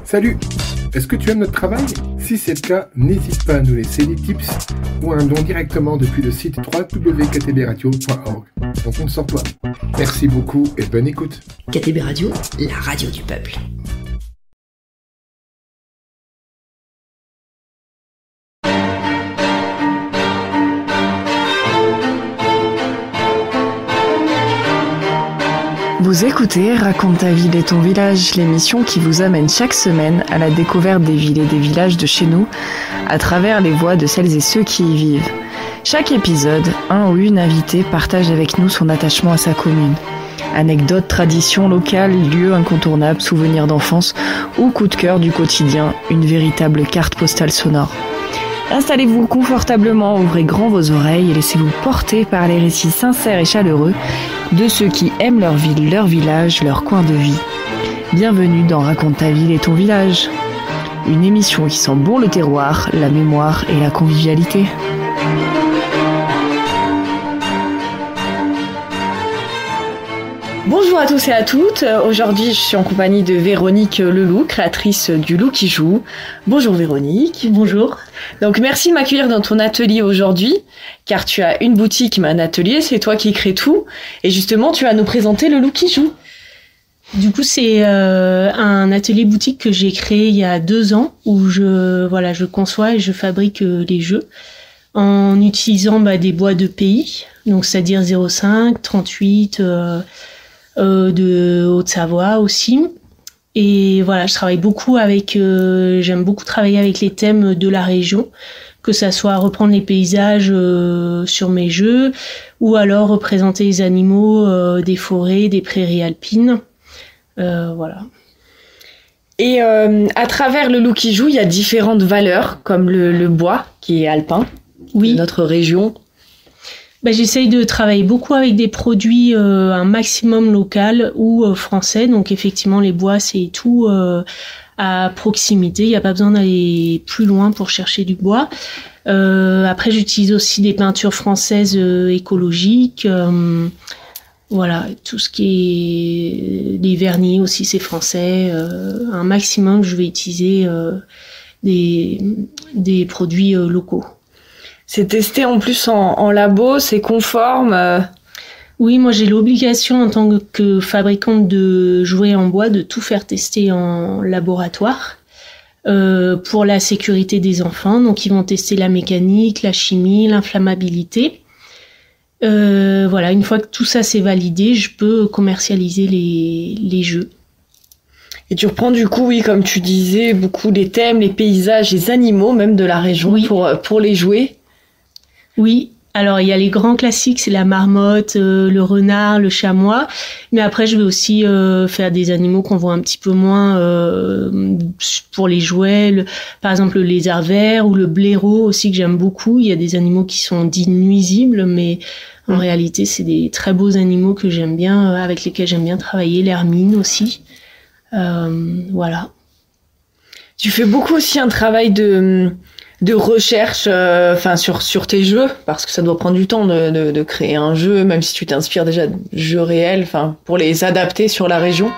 Salut! Est-ce que tu aimes notre travail? Si c'est le cas, n'hésite pas à nous laisser des tips ou un don directement depuis le site www.ktbradio.org. On compte sur toi. Merci beaucoup et bonne écoute. KTB Radio, la radio du peuple. Vous écoutez Raconte ta ville et ton village, l'émission qui vous amène chaque semaine à la découverte des villes et des villages de chez nous, à travers les voix de celles et ceux qui y vivent. Chaque épisode, un ou une invitée partage avec nous son attachement à sa commune. Anecdotes, traditions locales, lieux incontournables, souvenirs d'enfance ou coups de cœur du quotidien, une véritable carte postale sonore. Installez-vous confortablement, ouvrez grand vos oreilles et laissez-vous porter par les récits sincères et chaleureux de ceux qui aiment leur ville, leur village, leur coin de vie. Bienvenue dans Raconte ta ville et ton village. Une émission qui sent bon le terroir, la mémoire et la convivialité. Bonjour à tous et à toutes. Aujourd'hui, je suis en compagnie de Véronique Leloup, créatrice du Loup qui joue. Bonjour Véronique. Bonjour. Donc merci de m'accueillir dans ton atelier aujourd'hui, car tu as une boutique mais un atelier, c'est toi qui crée tout. Et justement, tu vas nous présenter le Loup qui joue. Du coup, c'est un atelier boutique que j'ai créé il y a 2 ans, où je conçois et je fabrique les jeux en utilisant des bois de pays, donc c'est-à-dire 0,5, 38, de Haute-Savoie aussi. Et voilà, je travaille beaucoup j'aime beaucoup travailler avec les thèmes de la région, que ça soit reprendre les paysages sur mes jeux, ou alors représenter les animaux des forêts, des prairies alpines. Voilà. Et à travers le Loup qui joue, il y a différentes valeurs, comme le bois, qui est alpin, oui, de notre région. J'essaye de travailler beaucoup avec des produits un maximum local ou français. Donc effectivement, les bois, c'est tout à proximité. Il n'y a pas besoin d'aller plus loin pour chercher du bois. Après, j'utilise aussi des peintures françaises écologiques. Voilà, tout ce qui est des vernis aussi, c'est français. Un maximum, je vais utiliser des produits locaux. C'est testé en plus en labo, c'est conforme. Oui, moi j'ai l'obligation en tant que fabricante de jouets en bois de tout faire tester en laboratoire pour la sécurité des enfants. Donc ils vont tester la mécanique, la chimie, l'inflammabilité. Voilà, une fois que tout ça c'est validé, je peux commercialiser les jeux. Et tu reprends du coup, oui, comme tu disais, beaucoup les thèmes, les paysages, les animaux même de la région, oui, pour les jouer. Oui, alors il y a les grands classiques, c'est la marmotte, le renard, le chamois. Mais après, je vais aussi faire des animaux qu'on voit un petit peu moins pour les jouets. Par exemple, le lézard vert ou le blaireau aussi que j'aime beaucoup. Il y a des animaux qui sont dits nuisibles, mais en réalité, c'est des très beaux animaux que j'aime bien, avec lesquels j'aime bien travailler. L'hermine aussi. Voilà. Tu fais beaucoup aussi un travail de recherche sur tes jeux, parce que ça doit prendre du temps de créer un jeu, même si tu t'inspires déjà de jeux réels, pour les adapter sur la région.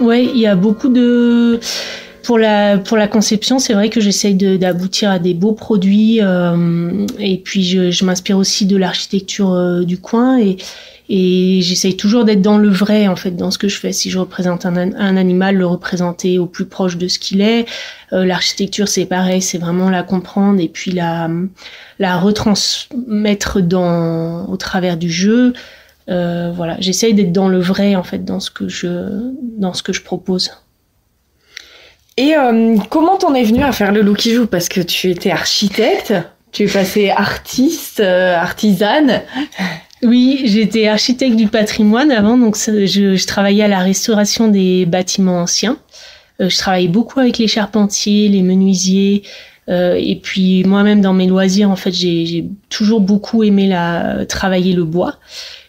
Ouais, il y a beaucoup pour la conception, c'est vrai que j'essaye d'aboutir à des beaux produits, et puis je m'inspire aussi de l'architecture du coin, et j'essaye toujours d'être dans le vrai, en fait, dans ce que je fais. Si je représente un animal, le représenter au plus proche de ce qu'il est. L'architecture, c'est pareil, c'est vraiment la comprendre et puis la retransmettre au travers du jeu. Voilà, j'essaye d'être dans le vrai, en fait, dans ce que je propose. Et comment t'en es venue à faire le Loup qui joue? Parce que tu étais architecte, tu es passée artiste, artisane. Oui, j'étais architecte du patrimoine avant, donc je travaillais à la restauration des bâtiments anciens. Je travaillais beaucoup avec les charpentiers, les menuisiers, et puis moi-même dans mes loisirs, en fait, j'ai toujours beaucoup aimé travailler le bois.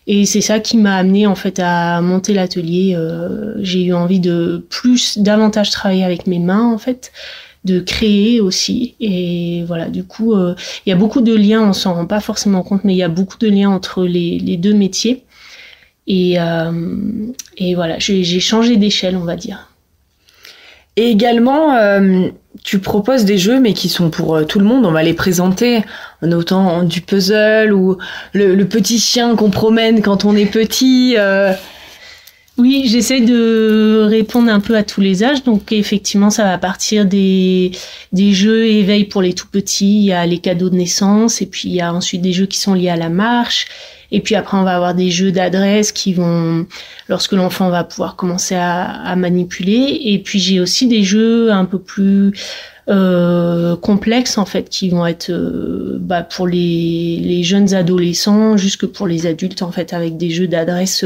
Et c'est ça qui m'a amené en fait à monter l'atelier. J'ai eu envie de davantage travailler avec mes mains en fait, de créer aussi. Et voilà, du coup, il y a beaucoup de liens, on s'en rend pas forcément compte, mais il y a beaucoup de liens entre les deux métiers. Et voilà, j'ai changé d'échelle, on va dire. Et également, tu proposes des jeux, mais qui sont pour tout le monde. On va les présenter, notamment du puzzle ou le petit chien qu'on promène quand on est petit. Oui, j'essaie de répondre un peu à tous les âges. Donc effectivement, ça va partir des jeux éveil pour les tout petits. Il y a les cadeaux de naissance, et puis il y a ensuite des jeux qui sont liés à la marche. Et puis après, on va avoir des jeux d'adresse qui vont, lorsque l'enfant va pouvoir commencer à manipuler. Et puis j'ai aussi des jeux un peu plus complexes en fait, qui vont être pour les jeunes adolescents, jusque pour les adultes en fait, avec des jeux d'adresse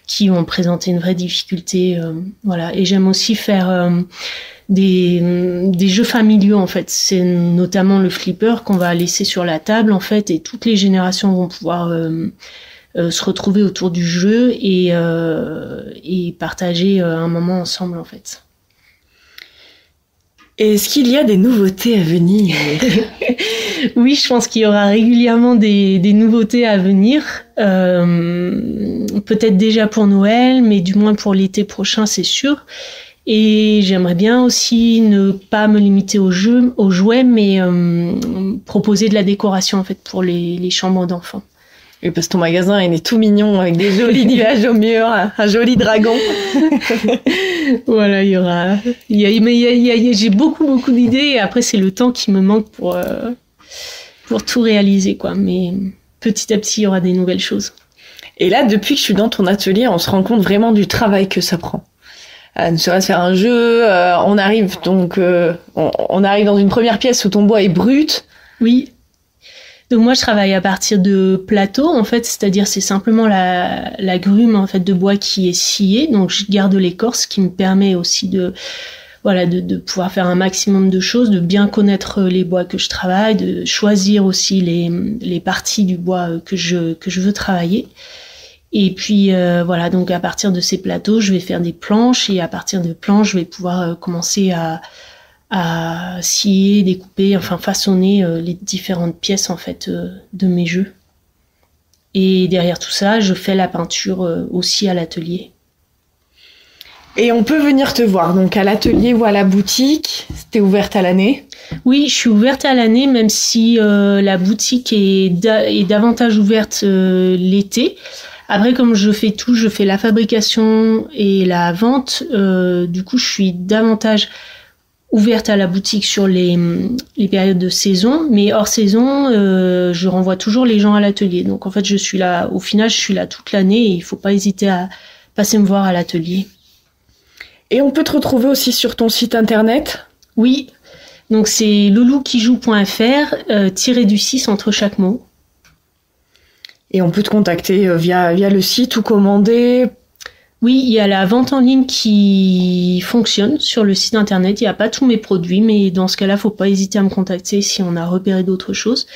qui vont présenter une vraie difficulté. Voilà. Et j'aime aussi faire des jeux familiaux en fait. C'est notamment le flipper qu'on va laisser sur la table en fait, et toutes les générations vont pouvoir se retrouver autour du jeu et partager un moment ensemble en fait. Est-ce qu'il y a des nouveautés à venir? Oui, je pense qu'il y aura régulièrement des nouveautés à venir. Peut-être déjà pour Noël, mais du moins pour l'été prochain, c'est sûr. Et j'aimerais bien aussi ne pas me limiter aux jouets, mais proposer de la décoration en fait pour les chambres d'enfants. Oui, parce que ton magasin, il est tout mignon avec des jolis nuages au mur, un joli dragon. Voilà, j'ai beaucoup d'idées, et après c'est le temps qui me manque pour tout réaliser, quoi. Mais petit à petit, il y aura des nouvelles choses. Et là, depuis que je suis dans ton atelier, on se rend compte vraiment du travail que ça prend. Ne serait-ce faire un jeu, on arrive dans une première pièce où ton bois est brut. Oui. Donc moi, je travaille à partir de plateaux, en fait, c'est-à-dire c'est simplement la grume en fait de bois qui est sciée. Donc je garde l'écorce, qui me permet aussi de pouvoir faire un maximum de choses, de bien connaître les bois que je travaille, de choisir aussi les parties du bois que je veux travailler. Et puis donc à partir de ces plateaux, je vais faire des planches, et à partir de planches, je vais pouvoir commencer à scier, découper, enfin façonner les différentes pièces en fait de mes jeux. Et derrière tout ça, je fais la peinture aussi à l'atelier. Et on peut venir te voir donc à l'atelier ou à la boutique. T'es ouverte à l'année? Oui, je suis ouverte à l'année, même si la boutique est davantage ouverte l'été. Après, comme je fais la fabrication et la vente, du coup je suis davantage ouverte à la boutique sur les périodes de saison, mais hors saison, je renvoie toujours les gens à l'atelier. Donc en fait, je suis là toute l'année, et il faut pas hésiter à passer me voir à l'atelier. Et on peut te retrouver aussi sur ton site internet? Oui, donc c'est loulouquijoue.fr, tiré du 6 entre chaque mot. Et on peut te contacter via le site ou commander? Oui, il y a la vente en ligne qui fonctionne sur le site internet. Il n'y a pas tous mes produits, mais dans ce cas-là, faut pas hésiter à me contacter si on a repéré d'autres choses.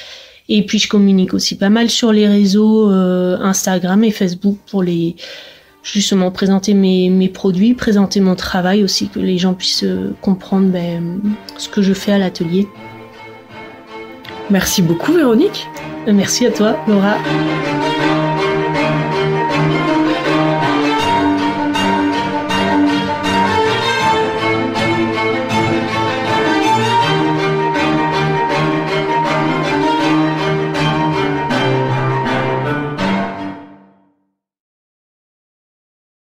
Et puis, je communique aussi pas mal sur les réseaux Instagram et Facebook pour justement présenter mes produits, présenter mon travail aussi, que les gens puissent comprendre ce que je fais à l'atelier. Merci beaucoup, Véronique. Merci à toi, Laura.